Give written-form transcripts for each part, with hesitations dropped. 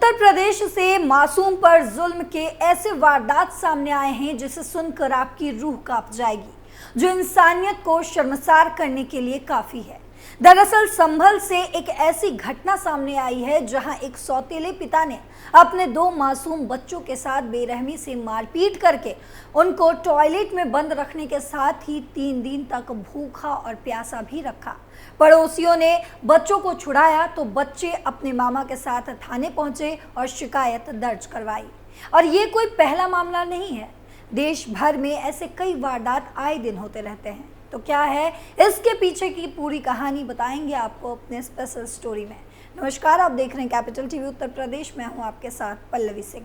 उत्तर प्रदेश से मासूम पर जुल्म के ऐसे वारदात सामने आए हैं जिसे सुनकर आपकी रूह कांप जाएगी, जो इंसानियत को शर्मसार करने के लिए काफी है। दरअसल संभल से एक ऐसी घटना सामने आई है जहां एक सौतेले पिता ने अपने दो मासूम बच्चों के साथ बेरहमी से मारपीट करके उनको टॉयलेट में बंद रखने के साथ ही 3 दिन तक भूखा और प्यासा भी रखा। पड़ोसियों ने बच्चों को छुड़ाया तो बच्चे अपने मामा के साथ थाने पहुंचे और शिकायत दर्ज करवाई। और ये कोई पहला मामला नहीं है, देश भर में ऐसे कई वारदात आए दिन होते रहते हैं। तो क्या है इसके पीछे की पूरी कहानी, बताएंगे आपको अपने स्पेशल स्टोरी में। नमस्कार, आप देख रहे हैं कैपिटल टीवी उत्तर प्रदेश। मैं हूं आपके साथ पल्लवी सिंह।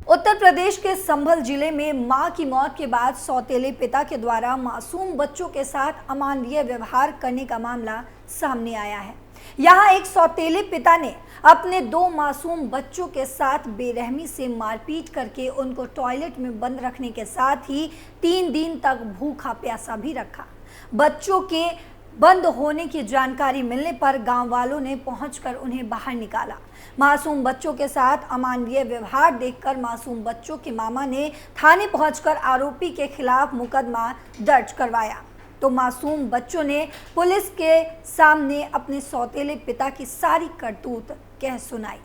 उत्तर प्रदेश के संभल जिले में मां की मौत के बाद सौतेले पिता के द्वारा मासूम बच्चों के साथ अमानवीय व्यवहार करने का मामला सामने आया है। यहाँ एक सौतेले पिता ने अपने 2 मासूम बच्चों के साथ बेरहमी से मारपीट करके उनको टॉयलेट में बंद रखने के साथ ही 3 दिन तक भूखा प्यासा भी रखा। बच्चों के बंद होने की जानकारी मिलने पर गांव वालों ने पहुंचकर उन्हें बाहर निकाला। मासूम बच्चों के साथ अमानवीय व्यवहार देखकर मासूम बच्चों के मामा ने थाने पहुंचकर आरोपी के खिलाफ मुकदमा दर्ज करवाया। तो मासूम बच्चों ने पुलिस के सामने अपने सौतेले पिता की सारी करतूत कह सुनाई।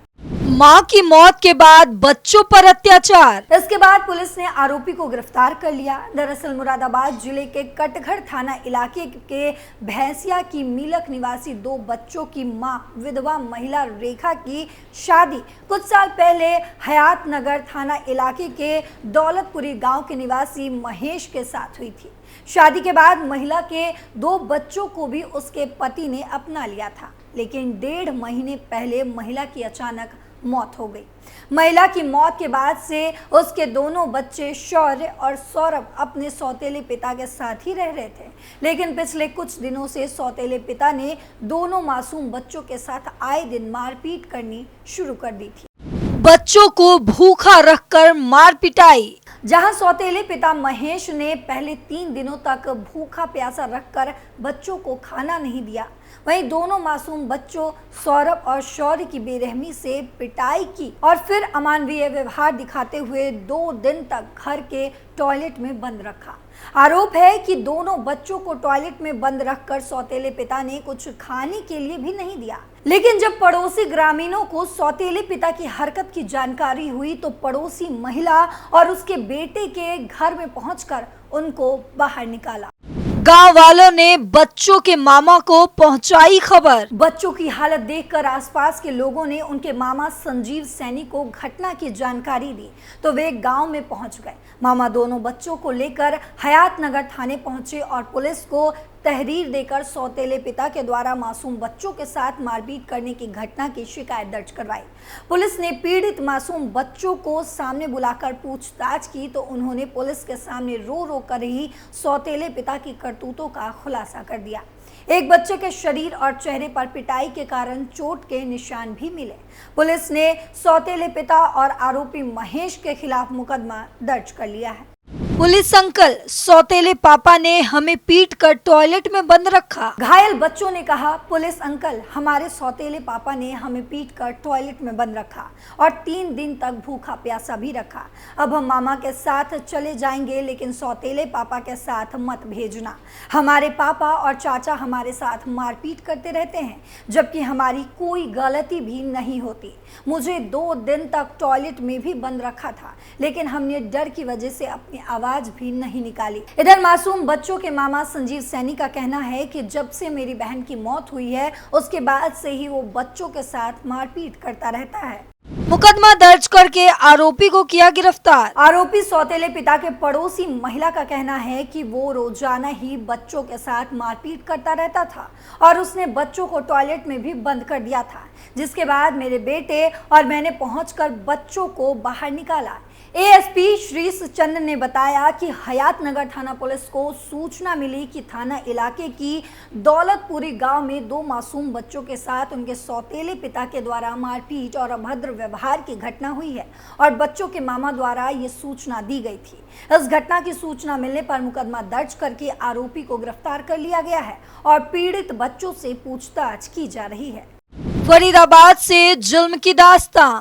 मां की मौत के बाद बच्चों पर अत्याचार। इसके बाद पुलिस ने आरोपी को गिरफ्तार कर लिया। दरअसल मुरादाबाद जिले के कटघर थाना इलाके के भैंसिया की मीलक निवासी 2 बच्चों की मां विधवा महिला रेखा की शादी कुछ साल पहले हयात नगर थाना इलाके के दौलतपुरी गांव के निवासी महेश के साथ हुई थी। शादी के बाद महिला के 2 बच्चों को भी उसके पति ने अपना लिया था, लेकिन 1.5 महीने पहले महिला की अचानक मौत हो गई। महिला की मौत के बाद से उसके दोनों बच्चे शौर्य और सौरभ अपने सौतेले पिता के साथ ही रह रहे थे, लेकिन पिछले कुछ दिनों से सौतेले पिता ने दोनों मासूम बच्चों के साथ आए दिन मारपीट करनी शुरू कर दी थी। बच्चों को भूखा रखकर मार पिटाई। जहां सौतेले पिता महेश ने पहले 3 दिनों तक भूखा प्यासा रखकर बच्चों को खाना नहीं दिया, वहीं दोनों मासूम बच्चों सौरभ और शौर्य की बेरहमी से पिटाई की और फिर अमानवीय व्यवहार दिखाते हुए 2 दिन तक घर के टॉयलेट में बंद रखा। आरोप है कि दोनों बच्चों को टॉयलेट में बंद रखकर सौतेले पिता ने कुछ खाने के लिए भी नहीं दिया। लेकिन जब पड़ोसी ग्रामीणों को सौतेले पिता की हरकत की जानकारी हुई तो पड़ोसी महिला और उसके बेटे के घर में पहुंचकर उनको बाहर निकाला। गांव वालों ने बच्चों के मामा को पहुंचाई खबर। बच्चों की हालत देखकर आसपास के लोगों ने उनके मामा संजीव सैनी को घटना की जानकारी दी तो वे गांव में पहुंच गए। मामा दोनों बच्चों को लेकर हयात नगर थाने पहुंचे और पुलिस को तहरीर देकर सौतेले पिता के द्वारा मासूम बच्चों के साथ मारपीट करने की घटना की शिकायत दर्ज करवाई। पुलिस ने पीड़ित मासूम बच्चों को सामने बुलाकर पूछताछ की तो उन्होंने पुलिस के सामने रो रो कर ही सौतेले पिता की करतूतों का खुलासा कर दिया। एक बच्चे के शरीर और चेहरे पर पिटाई के कारण चोट के निशान भी मिले। पुलिस ने सौतेले पिता और आरोपी महेश के खिलाफ मुकदमा दर्ज कर लिया है। पुलिस अंकल, सौतेले पापा ने हमें पीट कर टॉयलेट में बंद रखा। घायल बच्चों ने कहा, पुलिस अंकल, हमारे सौतेले पापा ने हमें पीट कर टॉयलेट में बंद रखा और 3 दिन तक भूखा प्यासा भी रखा। अब हम मामा के साथ चले जाएंगे, लेकिन सौतेले पापा के साथ मत भेजना। हमारे पापा और चाचा हमारे साथ मारपीट करते रहते हैं, जबकि हमारी कोई गलती भी नहीं होती। मुझे 2 दिन तक टॉयलेट में भी बंद रखा था, लेकिन हमने डर की वजह से अपनी आवाज भी नहीं निकाली। इधर मासूम बच्चों के मामा संजीव सैनी का कहना है कि जब से मेरी बहन की मौत हुई है उसके बाद से ही वो बच्चों के साथ मारपीट करता रहता है। मुकदमा दर्ज करके आरोपी को किया गिरफ्तार। आरोपी सौतेले पिता के पड़ोसी महिला का कहना है कि वो रोजाना ही बच्चों के साथ मारपीट करता रहता था और उसने बच्चों को टॉयलेट में भी बंद कर दिया था, जिसके बाद मेरे बेटे और मैंने पहुंचकर बच्चों को बाहर निकाला। एएसपी श्रीश चंद्र ने बताया कि हयातनगर थाना पुलिस को सूचना मिली कि थाना इलाके की दौलतपुरी गांव में 2 मासूम बच्चों के साथ उनके सौतेले पिता के द्वारा मारपीट और अभद्र व्यवहार की घटना हुई है और बच्चों के मामा द्वारा ये सूचना दी गई थी। इस घटना की सूचना मिलने पर मुकदमा दर्ज करके आरोपी को गिरफ्तार कर लिया गया है और पीड़ित बच्चों से पूछताछ की जा रही है। फरीदाबाद से जुल्म की दास्तां।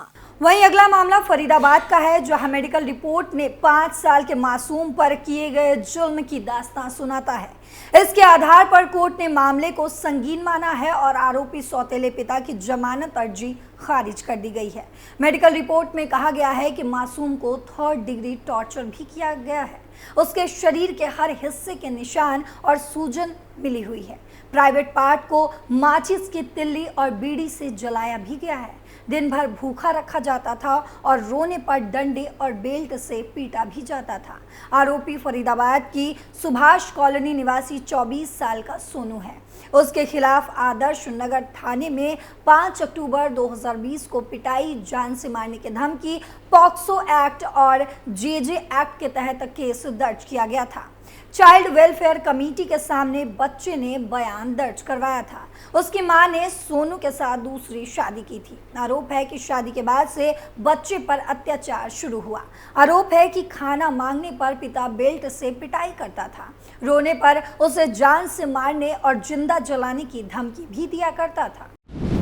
वहीं अगला मामला फरीदाबाद का है, जहां मेडिकल रिपोर्ट ने 5 साल के मासूम पर किए गए जुल्म की दास्तां सुनाता है। इसके आधार पर कोर्ट ने मामले को संगीन माना है और आरोपी सौतेले पिता की जमानत अर्जी खारिज कर दी गई है। मेडिकल रिपोर्ट में कहा गया है कि मासूम को 3rd डिग्री टॉर्चर भी किया गया है। उसके शरीर के हर हिस्से के निशान और सूजन मिली हुई है। प्राइवेट पार्ट को माचिस की तिल्ली और बीड़ी से जलाया भी गया है। दिन भर भूखा रखा जाता था और रोने पर डंडे और बेल्ट से पीटा भी जाता था। आरोपी फरीदाबाद की सुभाष कॉलोनी निवासी 24 साल का सोनू है। उसके खिलाफ आदर्श नगर थाने में 5 अक्टूबर 2020 को पिटाई, जान से मारने की धमकी, पॉक्सो एक्ट और जेजे एक्ट के तहत केस दर्ज किया गया था। चाइल्ड वेलफेयर कमेटी के सामने बच्चे ने बयान दर्ज करवाया था। उसकी मां ने सोनू के साथ दूसरी शादी की थी। आरोप है कि शादी के बाद से बच्चे पर अत्याचार शुरू हुआ। आरोप है कि खाना मांगने पर पिता बेल्ट से पिटाई करता था। रोने पर उसे जान से मारने और जिंदा जलाने की धमकी भी दिया करता था।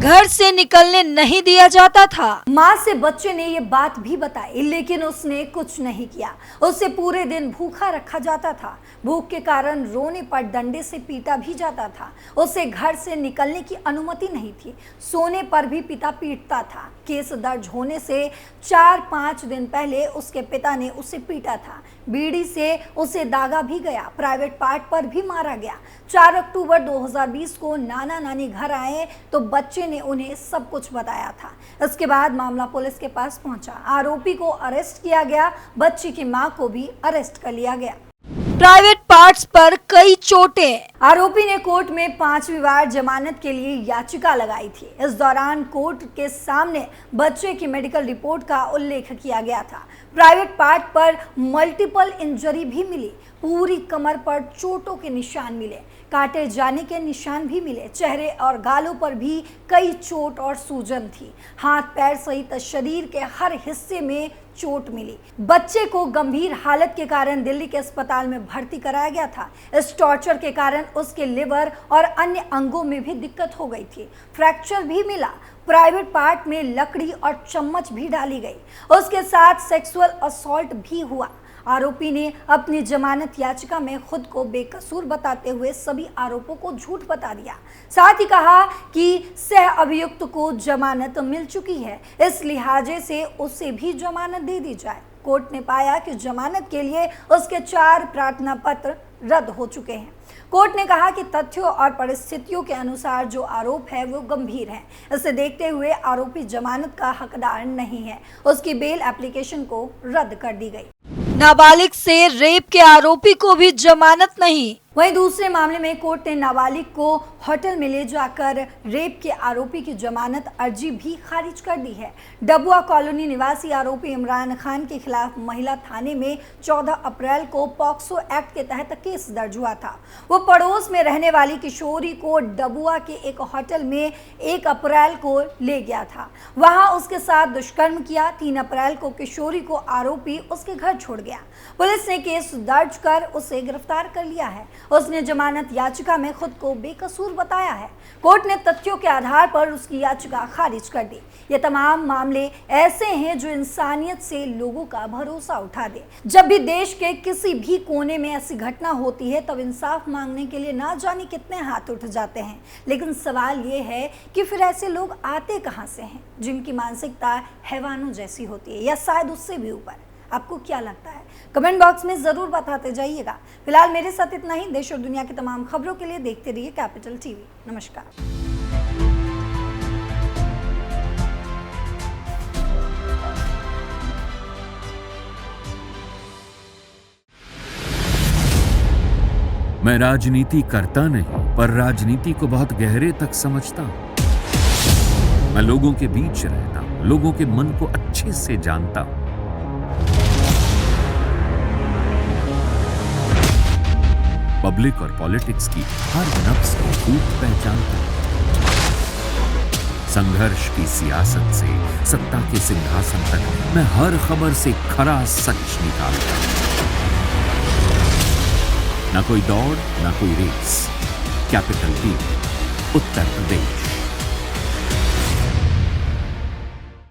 घर से निकलने नहीं दिया जाता था। मां से बच्चे ने ये बात भी बताई, लेकिन उसने कुछ नहीं किया। उसे पूरे दिन भूखा रखा जाता था। भूख के कारण रोने पर डंडे से पीटा भी जाता था। उसे घर से निकलने की अनुमति नहीं थी। सोने पर भी पिता पीटता था। केस दर्ज होने से 4-5 दिन पहले उसके पिता ने उसे पीटा था। बीड़ी से उसे दागा भी गया। प्राइवेट पार्ट पर भी मारा गया। 4 अक्टूबर 2020 को नाना नानी घर आए तो बच्चे ने उन्हें सब कुछ बताया था। इसके बाद मामला पुलिस के पास पहुंचा। आरोपी को अरेस्ट किया गया। बच्ची की मां को भी अरेस्ट कर लिया गया। प्राइवेट पार्ट्स पर कई चोटें। आरोपी ने कोर्ट में 5वीं बार जमानत के लिए याचिका लगाई थी। इस दौरान कोर्ट के सामने बच्चे की मेडिकल रिपोर्ट का उल्लेख किया गया था। प्राइवेट पार्ट पर मल्टीपल इंजरी भी मिली। पूरी कमर पर चोटों के निशान मिले। काटे जाने के निशान भी मिले। चेहरे और गालों पर भी कई चोट और सूजन थी। हाथ पैर सहित शरीर के हर हिस्से में चोट मिली। बच्चे को गंभीर हालत के कारण दिल्ली के अस्पताल में भर्ती कराया गया था। इस टॉर्चर के कारण उसके लिवर और अन्य अंगों में भी दिक्कत हो गई थी। फ्रैक्चर भी मिला। प्राइवेट पार्ट में लकड़ी और चम्मच भी डाली गई। उसके साथ सेक्सुअल असॉल्ट भी हुआ। आरोपी ने अपनी जमानत याचिका में खुद को बेकसूर बताते हुए सभी आरोपों को झूठ बता दिया। साथ ही कहा कि सह अभियुक्त को जमानत मिल चुकी है, इस लिहाजे से उसे भी जमानत दे दी जाए। कोर्ट ने पाया कि जमानत के लिए उसके 4 प्रार्थना पत्र रद्द हो चुके हैं। कोर्ट ने कहा कि तथ्यों और परिस्थितियों के अनुसार जो आरोप है वो गंभीर है। इसे देखते हुए आरोपी जमानत का हकदार नहीं है। उसकी बेल एप्लीकेशन को रद्द कर दी गई। नाबालिग से रेप के आरोपी को भी जमानत नहीं। वहीं दूसरे मामले में कोर्ट ने नाबालिग को होटल में ले जाकर रेप के आरोपी की जमानत अर्जी भी खारिज कर दी है। डबुआ कॉलोनी निवासी आरोपी इमरान खान के खिलाफ महिला थाने में 14 अप्रैल को पॉक्सो एक्ट के तहत केस दर्ज हुआ था। वो पड़ोस में रहने वाली किशोरी को डबुआ के एक होटल में 1 अप्रैल को ले गया था। वहां उसके साथ दुष्कर्म किया। 3 अप्रैल को किशोरी को आरोपी उसके घर छोड़ गया। पुलिस ने केस दर्ज कर उसे गिरफ्तार कर लिया है। उसने जमानत याचिका में खुद को बेकसूर बताया है। कोर्ट ने तथ्यों के आधार पर उसकी याचिका खारिज कर दी। ये तमाम मामले ऐसे हैं जो इंसानियत से लोगों का भरोसा उठा दे। जब भी देश के किसी भी कोने में ऐसी घटना होती है तब इंसाफ मांगने के लिए ना जाने कितने हाथ उठ जाते हैं। लेकिन सवाल ये है कि फिर ऐसे लोग आते कहां से हैं जिनकी मानसिकता हैवानों जैसी होती है या शायद उससे भी ऊपर। आपको क्या लगता है? कमेंट बॉक्स में जरूर बताते जाइएगा। फिलहाल मेरे साथ इतना ही। देश और दुनिया की तमाम खबरों के लिए देखते रहिए कैपिटल टीवी। नमस्कार। मैं राजनीति करता नहीं, पर राजनीति को बहुत गहरे तक समझता हूं। मैं लोगों के बीच रहता हूं, लोगों के मन को अच्छे से जानता हूं। पब्लिक और पॉलिटिक्स की हर नब्ज को खूब पहचानता हूं। संघर्ष की सियासत से सत्ता के सिंहासन तक मैं हर खबर से खरा सच निकालता हूं। न कोई दौड़, न कोई race. Capital T, Uttar Pradesh.